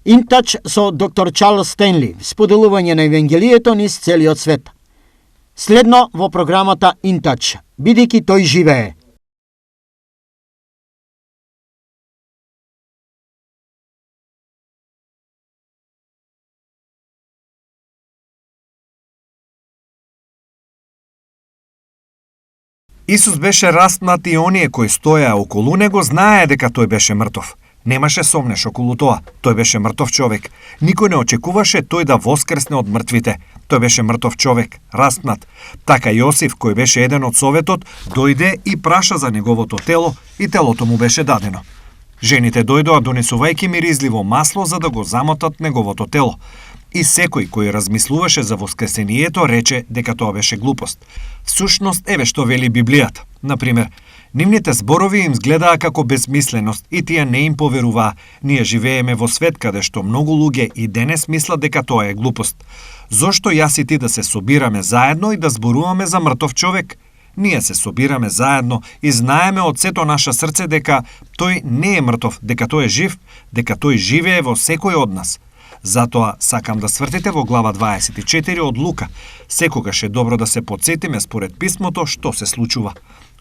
Интач со доктор Чарлс Стенли, споделување на Евангелието низ целиот свет. Следно во програмата Интач, бидејќи тој живее. Исус беше распнат и оние кои стоеа околу него знае дека тој беше мртов. Немаше сомнеш околу тоа. Тој беше мртов човек. Никој не очекуваше тој да воскресне од мртвите. Тој беше мртов човек, распнат. Така Јосиф, кој беше еден од советот, дојде и праша за неговото тело и телото му беше дадено. Жените дојдоа донесувајќи миризливо масло за да го замотат неговото тело. И секој кој размислуваше за воскресението рече дека тоа беше глупост. Всушност, еве што вели Библијата. Например, нивните зборови им изгледаа како безмисленост и тие не им поверуваа. Ние живееме во свет каде што многу луѓе и денес мислат дека тоа е глупост. Зошто јас и ти да се собираме заедно и да зборуваме за мртов човек? Ние се собираме заедно и знаеме од сето наше срце дека тој не е мртов, дека тој е жив, дека тој живее во секој од нас. Затоа сакам да свртите во глава 24 од Лука. Секогаш е добро да се подсетиме според писмото што се случува.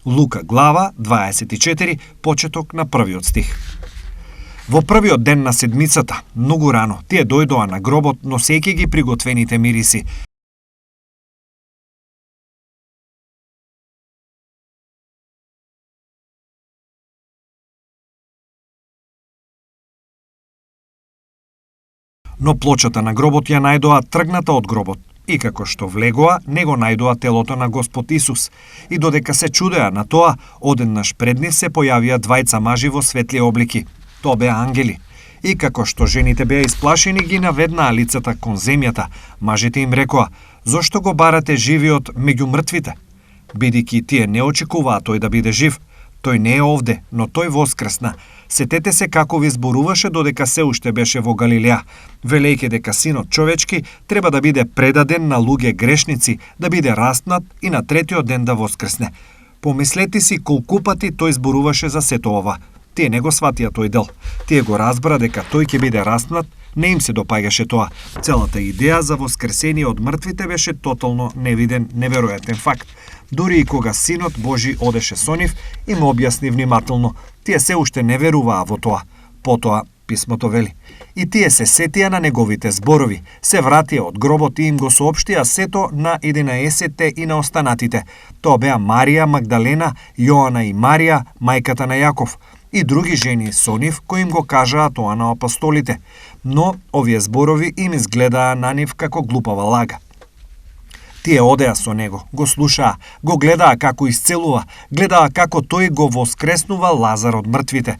Лука глава 24, почеток на првиот стих. Во првиот ден на седмицата, многу рано, тие дојдоа на гробот носејќи ги приготвените мириси. Но плочата на гробот ја најдоа тргната од гробот, и како што влегоа, не го најдоа телото на Господ Исус. И додека се чудеа на тоа, одеднаш пред нив се појавија двајца мажи во светли облики. Тоа беа ангели. И како што жените беа исплашени, ги наведнаа лицата кон земјата. Мажите им рекоа: "Зошто го барате живиот меѓу мртвите?" Бидејќи тие не очекуваа тој да биде жив. Тој не е овде, но тој воскресна. Сетете се како ви зборуваше додека се уште беше во Галилеја, велејќи дека синот човечки треба да биде предаден на луѓе грешници, да биде распнат и на третиот ден да воскресне. Помислете си колку пати тој зборуваше за сето ова. Тие не го сватија тој дел. Тие го разбра дека тој ќе биде распнат, не им се допаѓаше тоа. Целата идеја за воскресение од мртвите беше тотално невиден, неверојатен факт. Дури и кога Синот Божи одеше со нив, им објасни внимателно. Тие се уште не веруваа во тоа. Потоа писмото вели: "И тие се сетија на неговите зборови, се вратија од гробот и им го соопштија сето на 11 и на останатите. Тоа беа Марија Магдалена, Јоана и Марија, мајката на Јаков, и други жени со нив кои им го кажаа тоа на апостолите. Но овие зборови им изгледаа на нив како глупава лага. Тие одеа со него, го слушаа, го гледаа како исцелува, гледаа како тој го воскреснува Лазар од мртвите.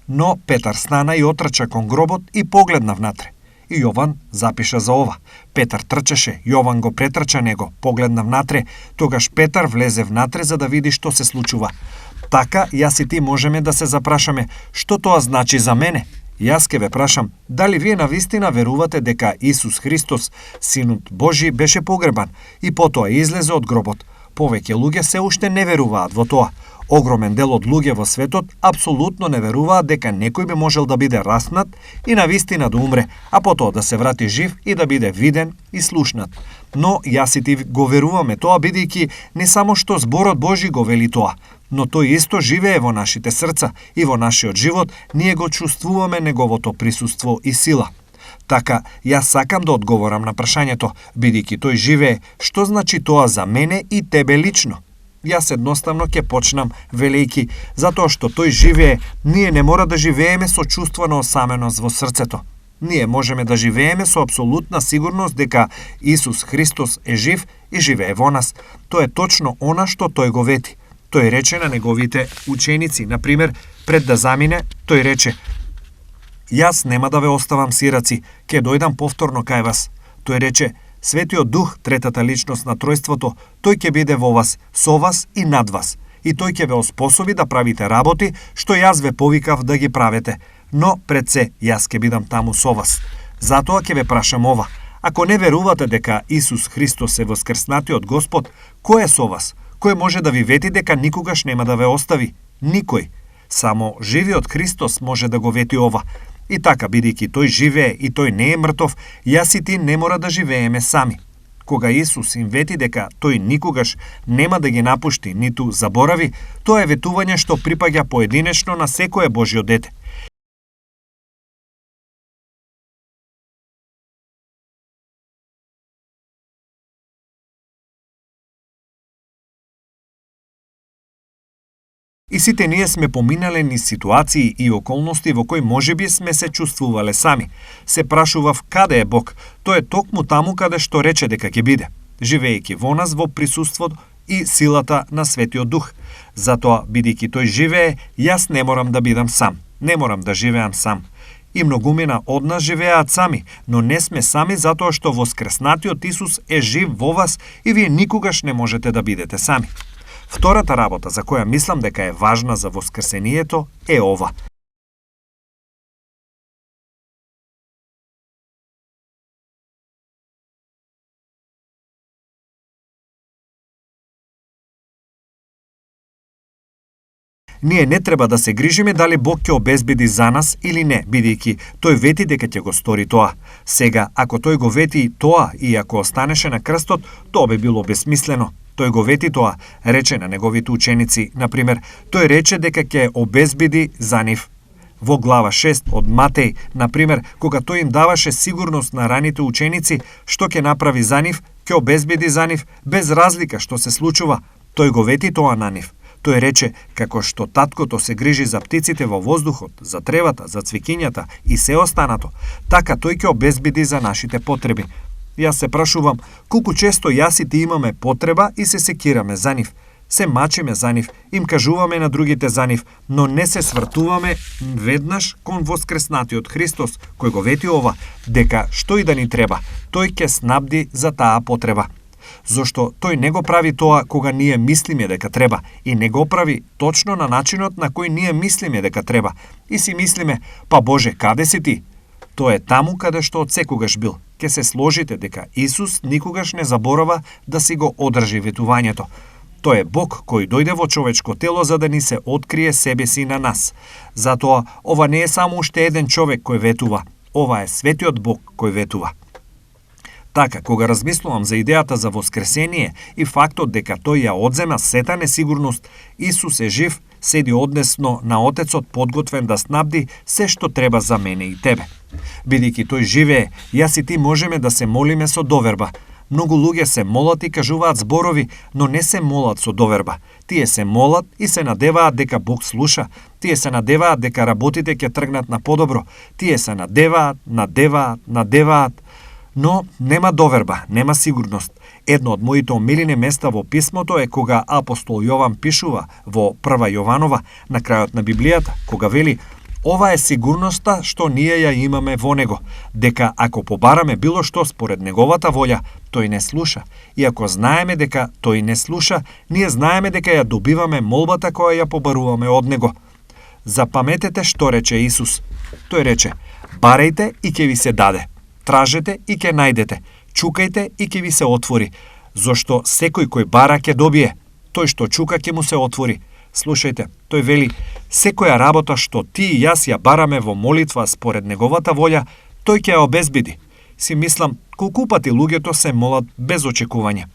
Но Петар стана и отрча кон гробот и погледна внатре. И Јован запиша за ова. Петар трчаше, Јован го претрча него, погледна внатре, тогаш Петар влезе внатре за да види што се случува. Така, јас и ти можеме да се запрашаме, што тоа значи за мене? Јас ке ве прашам, дали вие навистина верувате дека Исус Христос, Синот Божи, беше погребан и потоа излезе од гробот? Повеќе луѓе се уште не веруваат во тоа. Огромен дел од луѓе во светот апсолутно не веруваат дека некој би можел да биде распнат и навистина да умре, а потоа да се врати жив и да биде виден и слушнат. Но јас и ти го веруваме тоа, бидејќи не само што зборот Божи го вели тоа, но тој исто живее во нашите срца и во нашиот живот ние го чувствуваме неговото присуство и сила. Така, јас сакам да одговорам на прашањето, бидејќи тој живее, што значи тоа за мене и тебе лично? Јас едноставно ќе почнам велејќи, затоа што тој живее, ние не мора да живееме со чувство на осаменост во срцето. Ние можеме да живееме со апсолутна сигурност дека Исус Христос е жив и живее во нас. Тоа е точно она што тој го вети. Тој рече на неговите ученици, например, пред да замине, тој рече: "Јас нема да ве оставам сираци, ќе дојдам повторно кај вас." Тој рече: "Светиот Дух, третата личност на Тројството, тој ќе биде во вас, со вас и над вас. И тој ќе ве оспособи да правите работи што јас ве повикав да ги правите. Но пред се, јас ќе бидам таму со вас. Затоа ќе ве прашам ова: ако не верувате дека Исус Христос е воскреснатиот Господ, кој е со вас? Кој може да ви вети дека никогаш нема да ве остави? Никој. Само живиот Христос може да го вети ова. И така, бидејќи тој живее и тој не е мртов, јас и ти не мора да живееме сами. Кога Исус им вети дека тој никогаш нема да ги напушти, ниту заборави, тоа е ветување што припаѓа поединечно на секое Божјо дете. И сите ние сме поминале низ ситуации и околности во кои можеби сме се чувствувале сами. Се прашував каде е Бог. Тој е токму таму каде што рече дека ќе биде, живеејќи во нас во присуството и силата на Светиот Дух. Затоа, бидејќи тој живее, јас не морам да бидам сам. Не морам да живеам сам. И многумина од нас живеат сами, но не сме сами затоа што воскреснатиот Исус е жив во вас и вие никогаш не можете да бидете сами. Втората работа за која мислам дека е важна за воскресението е ова. Ние не треба да се грижиме дали Бог ќе обезбеди за нас или не, бидејќи тој вети дека ќе го стори тоа. Сега, ако тој го вети тоа и ако останеше на крстот, тоа би било бесмислено. Тој го вети тоа, рече на неговите ученици, например, тој рече дека ќе обезбеди за нив. Во глава 6 од Матеј, например, кога тој им даваше сигурност на раните ученици што ќе направи за нив, ќе обезбеди за нив без разлика што се случува. Тој го вети тоа на нив. Тој рече како што таткото се грижи за птиците во воздухот, за тревата, за цвикињата и се останато, така тој ќе обезбеди за нашите потреби. Јас се прашувам, колку често јас и ти имаме потреба и се секираме за нив, се мачиме за нив, им кажуваме на другите за нив, но не се свртуваме веднаш кон воскреснатиот Христос, кој го вети ова, дека што и да ни треба, тој ќе снабди за таа потреба. Зошто тој не го прави тоа кога ние мислиме дека треба и не го прави точно на начинот на кој ние мислиме дека треба и си мислиме, па Боже, каде си ти? Тоа е таму каде што од секогаш бил. Ке се сложите дека Исус никогаш не заборава да си го одржи ветувањето. Тој е Бог кој дојде во човечко тело за да ни се открие себе си на нас. Затоа, ова не е само уште еден човек кој ветува. Ова е Светиот Бог кој ветува. Така, кога размислувам за идејата за воскресение и фактот дека тој ја одзема сета несигурност, Исус е жив, седи одесно на Отецот подготвен да снабди се што треба за мене и тебе. Бидејќи тој живее, јас и ти можеме да се молиме со доверба. Многу луѓе се молат и кажуваат зборови, но не се молат со доверба. Тие се молат и се надеваат дека Бог слуша. Тие се надеваат дека работите ќе тргнат на подобро. Тие се надеваат, но нема доверба, нема сигурност. Едно од моите омилени места во писмото е кога апостол Јован пишува во Прва Јованова, на крајот на Библијата, кога вели: ова е сигурноста што ние ја имаме во него, дека ако побараме било што според неговата волја, тој не слуша. И ако знаеме дека тој не слуша, ние знаеме дека ја добиваме молбата која ја побаруваме од него. Запаметете што рече Исус. Тој рече: барајте и ќе ви се даде. Тражете и ќе најдете, чукајте и ќе ви се отвори, зашто секој кој бара ќе добие, тој што чука ќе му се отвори. Слушајте, тој вели, секоја работа што ти и јас ја бараме во молитва според неговата волја, тој ќе ја обезбеди. Си мислам, колку пати луѓето се молат без очекување.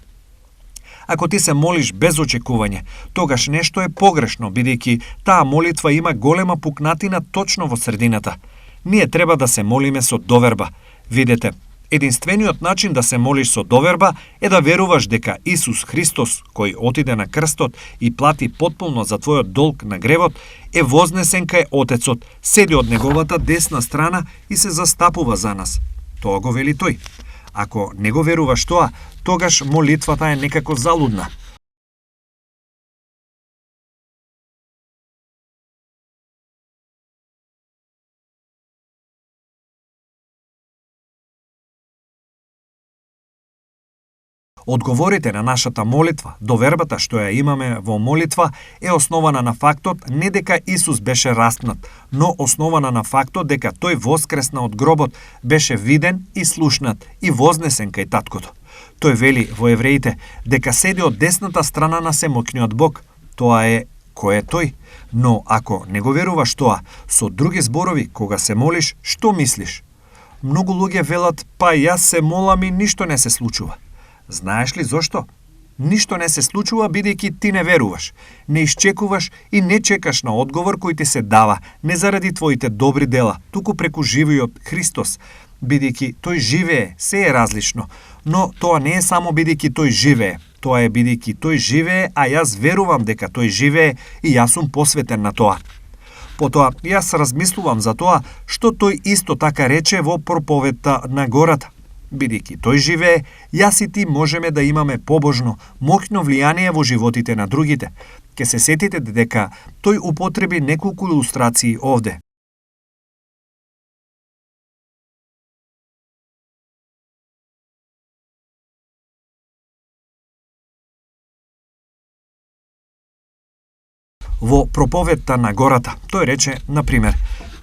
Ако ти се молиш без очекување, тогаш нешто е погрешно, бидејќи таа молитва има голема пукнатина точно во средината. Ние треба да се молиме со доверба. Видете, единствениот начин да се молиш со доверба е да веруваш дека Исус Христос, кој отиде на крстот и плати потполно за твојот долг на гревот, е вознесен кај Отецот, седи од неговата десна страна и се застапува за нас. Тоа го вели тој. Ако не го веруваш тоа, тогаш молитвата е некако залудна. Одговорите на нашата молитва, довербата што ја имаме во молитва, е основана на фактот не дека Исус беше распнат, но основана на фактот дека тој воскресна од гробот, беше виден и слушнат и вознесен кај таткото. Тој вели во Евреите дека седи од десната страна на Семоќниот Бог. Тоа е кој е тој, но ако не го веруваш тоа, со други зборови, кога се молиш, што мислиш? Многу луѓе велат, па јас се молам и ништо не се случува. Знаеш ли зошто? Ништо не се случува бидејќи ти не веруваш, не исчекуваш и не чекаш на одговор кој ти се дава, не заради твоите добри дела, туку преку живиот Христос, бидејќи тој живее, се е различно, но тоа не е само бидејќи тој живее, тоа е бидејќи тој живее, а јас верувам дека тој живее и јас сум посветен на тоа. Потоа, јас размислувам за тоа што тој исто така рече во проповедта на гората. Бидејќи тој живее, јас и ти можеме да имаме побожно, моќно влијание во животите на другите. Ке се сетите дека тој употреби неколку илустрации овде. Во проповедта на гората, тој рече, например,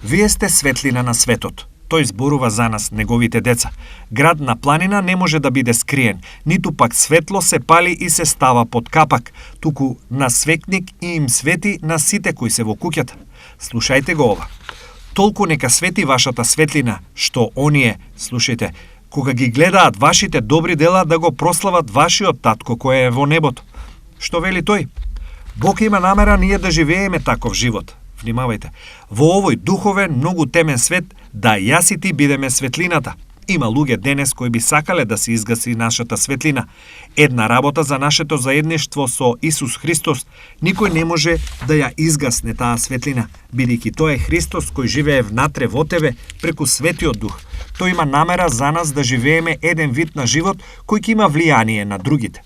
вие сте светлина на светот. Тој зборува за нас, неговите деца. Град на планина не може да биде скриен, ниту пак светло се пали и се става под капак, туку на свекник и им свети на сите кои се во куќата. Слушајте го ова. Толку нека свети вашата светлина, што оние, слушајте, кога ги гледаат вашите добри дела, да го прослават вашиот татко кој е во небото. Што вели тој? Бог има намера ние да живееме таков живот. Внимавајте, во овој духовен, многу темен свет, да јас и ти бидеме светлината. Има луѓе денес кои би сакале да се изгаси нашата светлина. Една работа за нашето заедништво со Исус Христос, никој не може да ја изгасне таа светлина, бидејќи тој е Христос кој живее внатре во тебе преку Светиот Дух. Тој има намера за нас да живееме еден вид на живот кој ќе има влијание на другите.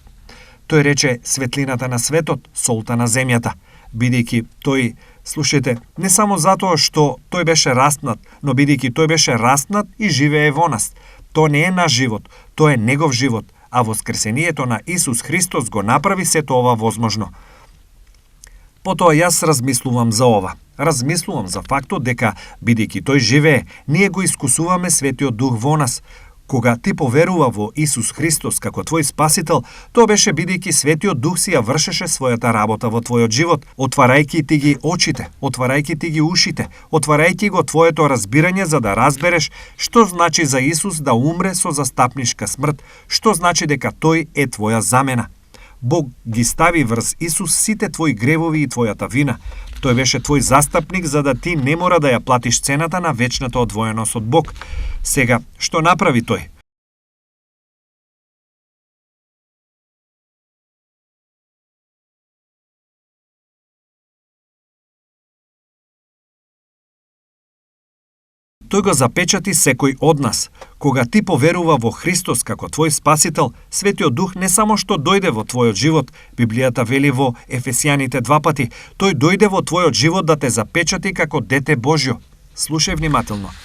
Тој рече светлината на светот, солта на земјата, бидејќи тој, слушајте, не само затоа што тој беше растнат, но бидејќи тој беше растнат и живее во нас. Тоа не е наш живот, тоа е негов живот, а воскресението на Исус Христос го направи сето ова возможно. Потоа јас размислувам за ова. Размислувам за фактот дека, бидејќи тој живее, ние го искусуваме Светиот Дух во нас. Кога ти поверува во Исус Христос како твој спасител, тоа беше бидејќи Светиот Дух си ја вршеше својата работа во твојот живот, отварајќи ти ги очите, отварајќи ти ги ушите, отварајќи го твоето разбирање за да разбереш што значи за Исус да умре со застапнишка смрт, што значи дека тој е твоја замена. Бог ги стави врз Исус сите твои гревови и твојата вина. Тој беше твој застапник за да ти не мора да ја платиш цената на вечната одвоеност од Бог. Сега, што направи тој? Тој го запечати секој од нас. Кога ти поверува во Христос како твој спасител, Светиот Дух не само што дојде во твојот живот, Библијата вели во Ефесијаните 2 пати, тој дојде во твојот живот да те запечати како дете Божјо. Слушај внимателно.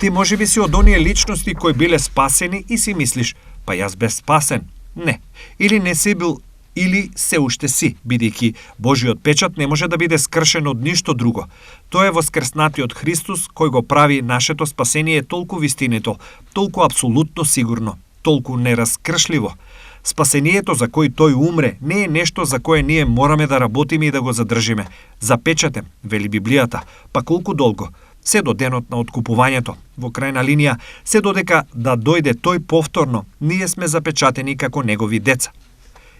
Ти можеби си од оние личности кои биле спасени и си мислиш, па јас бев спасен. Не. Или не си бил, или се уште си, бидејќи Божиот печат не може да биде скршен од ништо друго. Тоа е воскреснатиот Христос кој го прави нашето спасение толку вистинито, толку апсолутно сигурно, толку нераскршливо. Спасението за кој тој умре не е нешто за кое ние мораме да работиме и да го задржиме. Запечатем, вели Библијата, па колку долго? Се до денот на откупувањето. Во крајна линија, се додека да дојде тој повторно, ние сме запечатени како негови деца.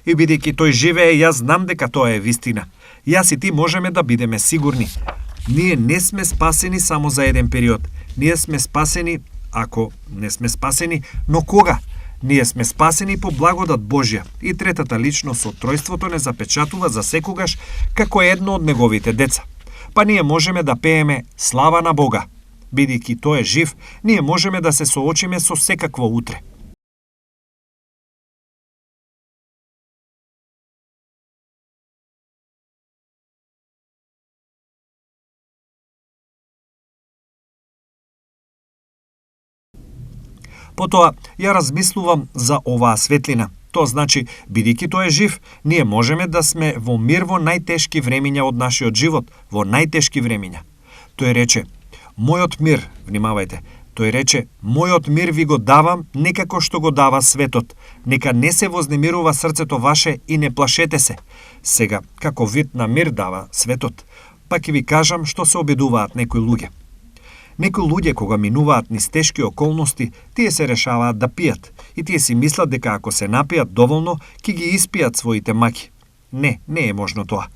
И бидејќи тој живее, јас знам дека тоа е вистина. Јас и ти можеме да бидеме сигурни. Ние не сме спасени само за еден период. Ние сме спасени, ако не сме спасени, но кога? Ние сме спасени по благодат Божја и третата личност од тројството не запечатува за секогаш како едно од неговите деца. Па ние можеме да пееме слава на Бога. Бидејќи тој е жив, ние можеме да се соочиме со секакво утре. Потоа, ја размислувам за оваа светлина. Тоа значи, бидејќи тој е жив, ние можеме да сме во мир во најтешки времиња од нашиот живот, во најтешки времиња. Тој рече, мојот мир, внимавајте, Тој рече: "Мојот мир ви го давам, не како што го дава светот. Нека не се вознемирува срцето ваше и не плашете се." Сега, како вид на мир дава светот, па ќе ви кажам што се обидуваат некои луѓе. Некои луѓе кога минуваат низ тешки околности, тие се решаваат да пијат и тие си мислат дека ако се напијат доволно, ќе ги испијат своите маки. Не е можно тоа.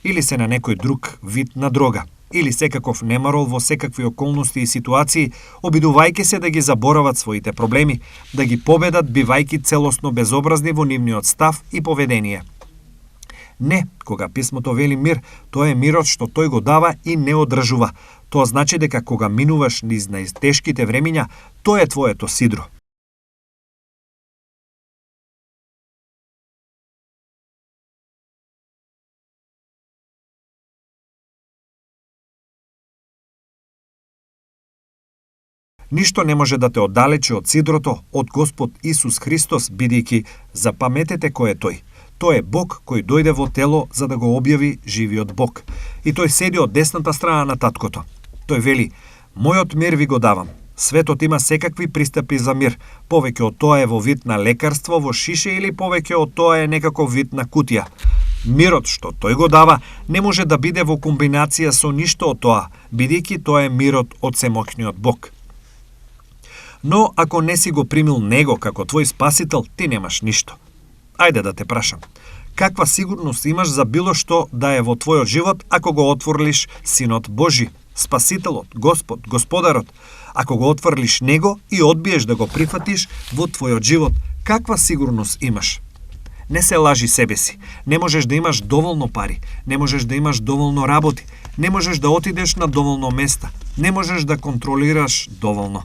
Или се на некој друг вид на дрога, или секаков немарол во секакви околности и ситуации, обидувајќи се да ги заборават своите проблеми, да ги победат бивајќи целосно безобразни во нивниот став и поведение. Не, кога писмото вели мир, тоа е мирот што тој го дава и не одржува. Тоа значи дека кога минуваш низ најтешките времиња, тоа е твоето сидро. Ништо не може да те оддалечи од сидрото, од Господ Исус Христос, бидејќи запаметете кој е тој. Тој е Бог кој дојде во тело за да го објави живиот Бог. И тој седи од десната страна на таткото. Тој вели: "Мојот мир ви го давам." Светот има секакви пристапи за мир. Повеќе од тоа е во вид на лекарство во шише или повеќе од тоа е некаков вид на кутија. Мирот што тој го дава не може да биде во комбинација со ништо од тоа, бидејќи тоа е мирот од семоќниот Бог. Но ако не си го примил него како твој спасител, ти немаш ништо. Ајде да те прашам. Каква сигурност имаш за било што да е во твојот живот ако го отвориш Синот Божи, Спасителот, Господ, Господарот? Ако го отврлиш него и одбиеш да го прифатиш во твојот живот, каква сигурност имаш? Не се лажи себе си. Не можеш да имаш доволно пари, не можеш да имаш доволно работи, не можеш да отидеш на доволно места, не можеш да контролираш доволно.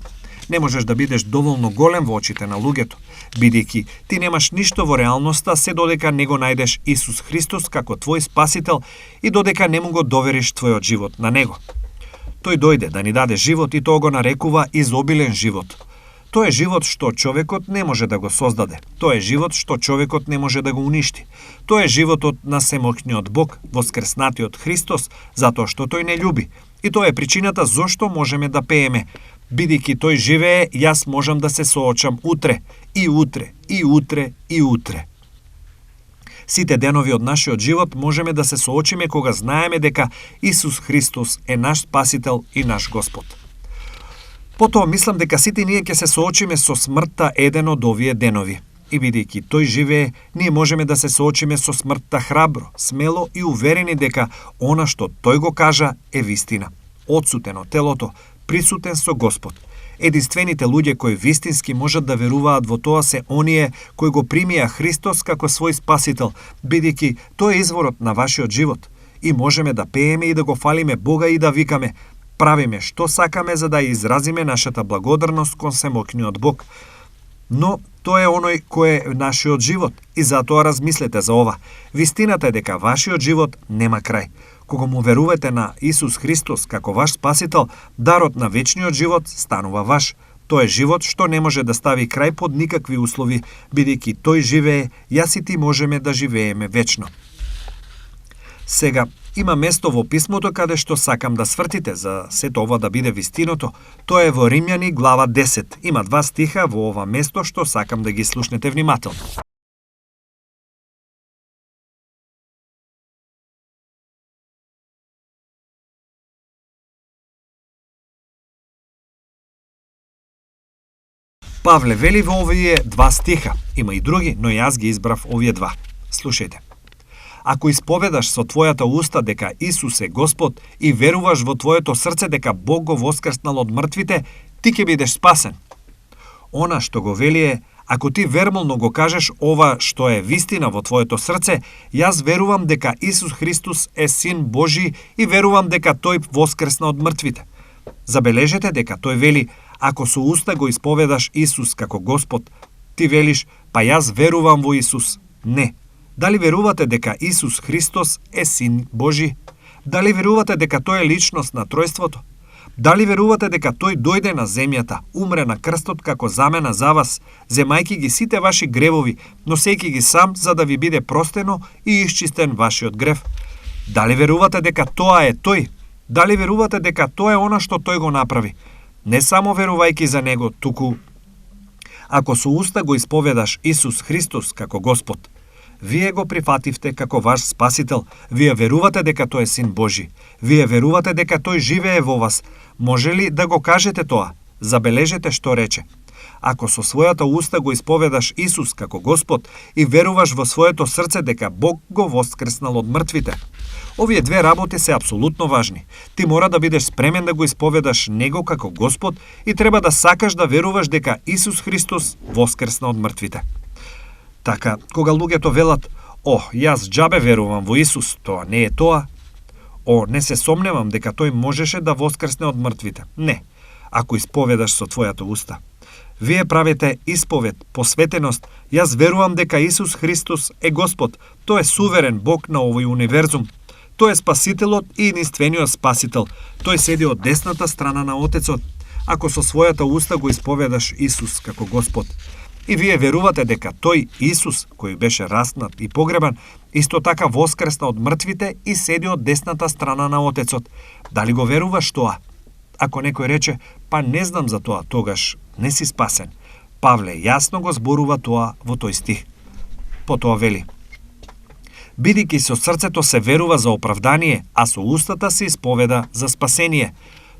Не можеш да бидеш доволно голем во очите на луѓето, бидејќи ти немаш ништо во реалноста се додека не го најдеш Исус Христос како твој спасител и додека не му го довериш твојот живот на него. Тој дојде да ни даде живот и тоа го нарекува изобилен живот. Тоа е живот што човекот не може да го создаде. Тоа е живот што човекот не може да го уништи. Тоа е животот на семоќниот Бог, воскреснатиот Христос, затоа што тој не љуби. И тоа е причината зошто можеме да пееме: "Бидејќи тој живее, јас можам да се соочам утре, и утре, и утре, и утре." Сите денови од нашиот живот можеме да се соочиме кога знаеме дека Исус Христос е наш Спасител и наш Господ. Потоа мислам дека сите ние ќе се соочиме со смртта еден од овие денови. И бидејќи тој живее, ние можеме да се соочиме со смртта храбро, смело и уверени дека она што тој го кажа е вистина. Одсутен од телото, присутен со Господ. Единствените луѓе кои вистински можат да веруваат во тоа се оние кои го примија Христос како свој Спасител, бидејќи тој е изворот на вашиот живот. И можеме да пееме и да го фалиме Бога и да викаме: "Правиме што сакаме за да изразиме нашата благодарност кон семоќниот Бог." Но тоа е оној кој е нашиот живот и затоа размислете за ова. Вистината е дека вашиот живот нема крај. Кога му верувате на Исус Христос како ваш Спасител, дарот на вечниот живот станува ваш. Тоа е живот што не може да стави крај под никакви услови, бидејќи тој живее, јас и ти можеме да живееме вечно. Сега, има место во писмото каде што сакам да свртите за сето ова да биде вистиното. Тоа е во Римјани глава 10. Има 2 стиха во ова место што сакам да ги слушнете внимателно. Павле вели во овие 2 стиха. Има и други, но јас ги избрав овие 2. Слушајте. Ако исповедаш со твојата уста дека Исус е Господ и веруваш во твоето срце дека Бог го воскреснал од мртвите, ти ќе бидеш спасен. Она што го вели е: ако ти вербално го кажеш ова што е вистина во твоето срце, јас верувам дека Исус Христос е Син Божи и верувам дека тој воскресна од мртвите. Забележете дека тој вели: ако со уста го исповедаш Исус како Господ, ти велиш: па јас верувам во Исус. Не. Дали верувате дека Исус Христос е Син Божи? Дали верувате дека тој е личност на Тројството? Дали верувате дека тој дојде на земјата, умре на крстот како замена за вас, земајки ги сите ваши гревови, носејќи ги сам за да ви биде простено и исчистен вашиот грев? Дали верувате дека тоа е тој? Дали верувате дека тоа е она што тој го направи? Не само верувајќи за него, туку ако со уста го исповедаш Исус Христос како Господ, вие го прифативте како ваш Спасител, вие верувате дека тој е Син Божи, вие верувате дека тој живее во вас, може ли да го кажете тоа? Забележете што рече. Ако со својата уста го исповедаш Исус како Господ и веруваш во своето срце дека Бог го воскреснал од мртвите. Овие две работи се апсолутно важни. Ти мора да бидеш спремен да го исповедаш Него како Господ и треба да сакаш да веруваш дека Исус Христос воскресна од мртвите. Така, кога луѓето велат: "О, јас џабе верувам во Исус", тоа не е тоа. "О, не се сомневам дека тој можеше да воскресне од мртвите". Не, ако исповедаш со твојата уста. Вие правите исповед, посветеност. Јас верувам дека Исус Христос е Господ. Тој е суверен Бог на овој универзум. Тој е Спасителот и единствениот Спасител. Тој седи од десната страна на Отецот. Ако со својата уста го исповедаш Исус како Господ, и вие верувате дека тој Исус, кој беше раснат и погребан, исто така воскресна од мртвите и седи од десната страна на Отецот, дали го веруваш тоа? Ако некој рече: "Па не знам за тоа", тогаш не си спасен. Павле јасно го зборува тоа во тој стих. Потоа вели: "Бидејќи со срцето се верува за оправдание, а со устата се исповеда за спасение."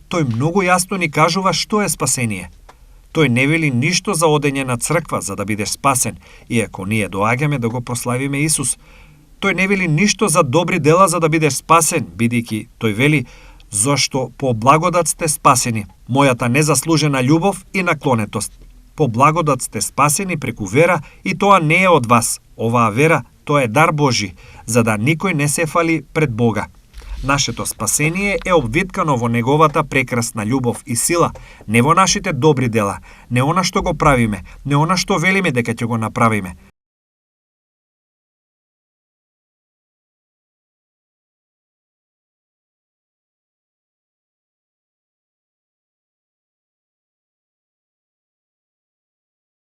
Тој многу јасно ни кажува што е спасение. Тој не вели ништо за одење на црква за да бидеш спасен, иако ние доаѓаме да го прославиме Исус. Тој не вели ништо за добри дела за да бидеш спасен, бидејќи тој вели: "Зошто по благодат сте спасени, мојата незаслужена љубов и наклонетост. По благодат сте спасени преку вера и тоа не е од вас. Оваа вера, тоа е дар Божи, за да никој не се фали пред Бога. Нашето спасение е обвиткано во неговата прекрасна љубов и сила, не во нашите добри дела, не она што го правиме, не она што велиме дека ќе го направиме."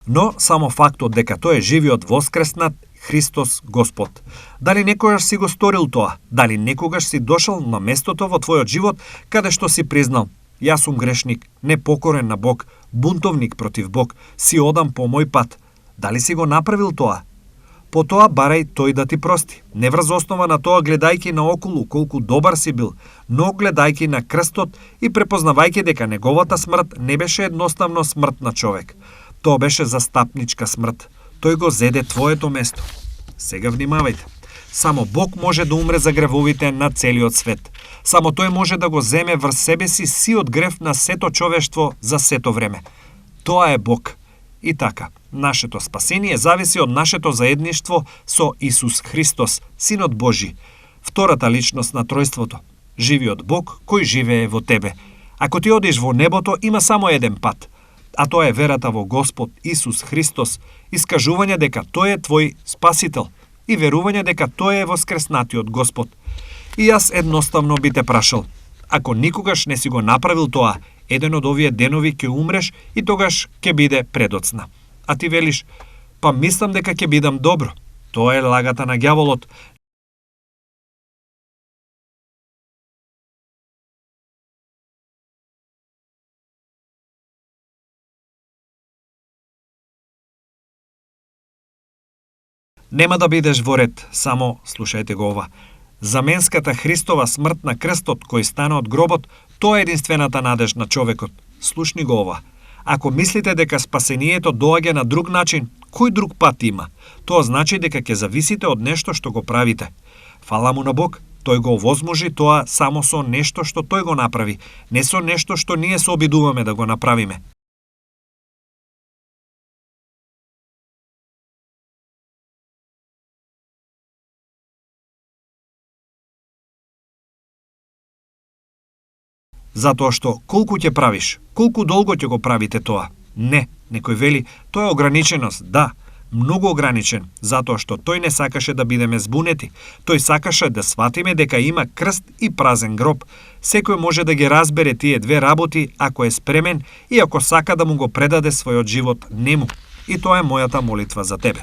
Но само фактот дека тој е живиот воскреснат Христос Господ. Дали некогаш си го сторил тоа? Дали некогаш си дошол на местото во твојот живот каде што си признал: "Јас сум грешник, непокорен на Бог, бунтовник против Бог, си одам по мој пат"? Дали си го направил тоа? Потоа барај тој да ти прости. Не врз основа на тоа гледајќи наоколу колку добар си бил, но гледајќи на крстот и препознавајќи дека неговата смрт не беше едноставно смрт на човек. Тоа беше застапничка смрт. Тој го зеде твоето место. Сега внимавајте. Само Бог може да умре за гревовите на целиот свет. Само тој може да го земе врз себе си сиот грев на сето човештво за сето време. Тоа е Бог. И така, нашето спасение зависи од нашето заедништво со Исус Христос, Синот Божи, втората личност на Тројството, живиот Бог кој живее во тебе. Ако ти одиш во небото, има само еден пат, а тоа е верата во Господ Исус Христос, искажување дека тој е твој Спасител и верување дека тој е воскреснатиот Господ. И јас едноставно би те прашал: ако никогаш не си го направил тоа, еден од овие денови ќе умреш и тогаш ќе биде предоцна. А ти велиш: па мислам дека ќе бидам добро. Тоа е лагата на ѓаволот. Нема да бидеш во ред, само слушајте го ова. Заменската Христова смрт на крстот кој стана од гробот, тоа е единствената надеж на човекот. Слушни го ова. Ако мислите дека спасението доаѓа на друг начин, кој друг пат има? Тоа значи дека ќе зависите од нешто што го правите. Фала му на Бог, тој го овозможи тоа само со нешто што тој го направи, не со нешто што ние се обидуваме да го направиме. Затоа што колку ќе правиш, колку долго ќе го правите тоа? Не, некој вели, тоа е ограниченост, да, многу ограничен, затоа што тој не сакаше да бидеме збунети. Тој сакаше да сватиме дека има крст и празен гроб. Секој може да ги разбере тие две работи ако е спремен и ако сака да му го предаде својот живот нему. И тоа е мојата молитва за тебе.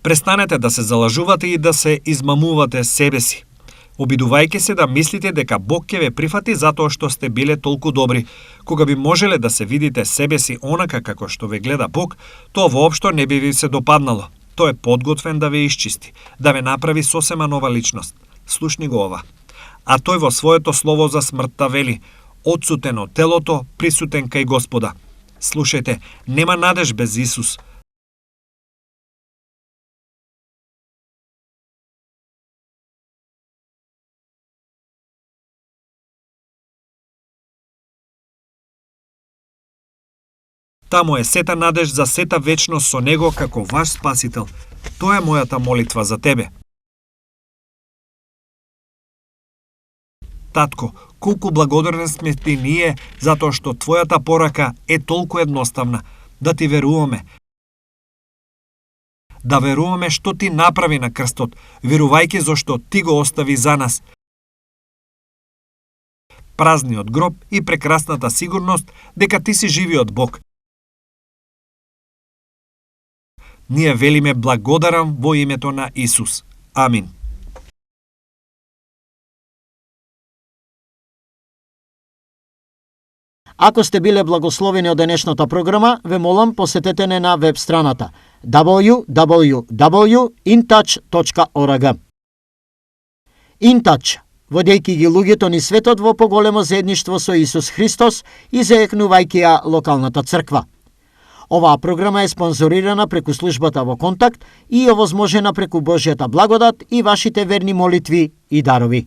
Престанете да се залажувате и да се измамувате себе си. Обидувајќи се да мислите дека Бог ќе ве прифати затоа што сте биле толку добри. Кога би можеле да се видите себе си онака како што ве гледа Бог, тоа воопшто не би ви се допаднало. Тој е подготвен да ве исчисти, да ве направи сосема нова личност. Слушни го ова. А тој во своето слово за смртта вели: отсутен од телото, присутен кај Господа. Слушајте, нема надеж без Исус. Таму е сета надеж за сета вечност со Него како ваш Спасител. Тоа е мојата молитва за тебе. Татко, колку благодарни сме ти ние затоа што твојата порака е толку едноставна, да ти веруваме. Да веруваме што ти направи на крстот, верувајќи зашто ти го остави за нас. Празниот гроб и прекрасната сигурност дека ти си живиот Бог. Ние велиме благодарам во името на Исус. Амин. Ако сте биле благословени од денешната програма, ве молам посетете не на веб страната www.intouch.org. InTouch, водејќи ги луѓето низ светот во поголемо заедништво со Исус Христос и заекнувајќи ја локалната црква. Оваа програма е спонзорирана преку службата во Контакт и е овозможена преку Божјата благодат и вашите верни молитви и дарови.